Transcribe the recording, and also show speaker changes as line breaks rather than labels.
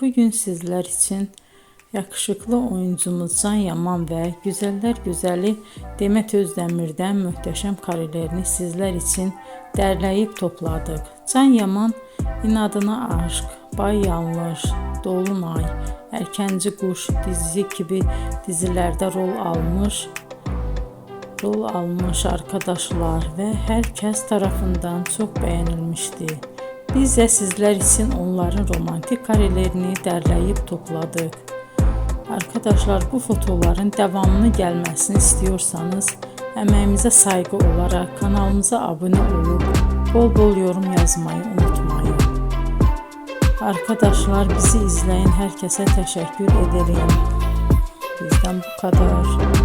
bugün sizler için yakışıklı oyuncumuz Can Yaman ve güzeller güzeli Demet Özdemir'den muhteşem karelerini sizler için derleyip topladık. Can Yaman İnadına Aşk, Bay Yanlış, Dolunay, Erkenci Kuş dizi gibi dizilerde rol almış arkadaşlar ve herkes tarafından çok beğenilmişti. Biz de sizler için onların romantik karelerini derleyip topladık. Arkadaşlar, bu fotoların devamını gelmesini istiyorsanız emeğimize saygı olarak kanalımıza abone olup bol bol yorum yazmayı unutmayın. Arkadaşlar, bizi izleyen herkese teşekkür ederim. Bizden bu kadar.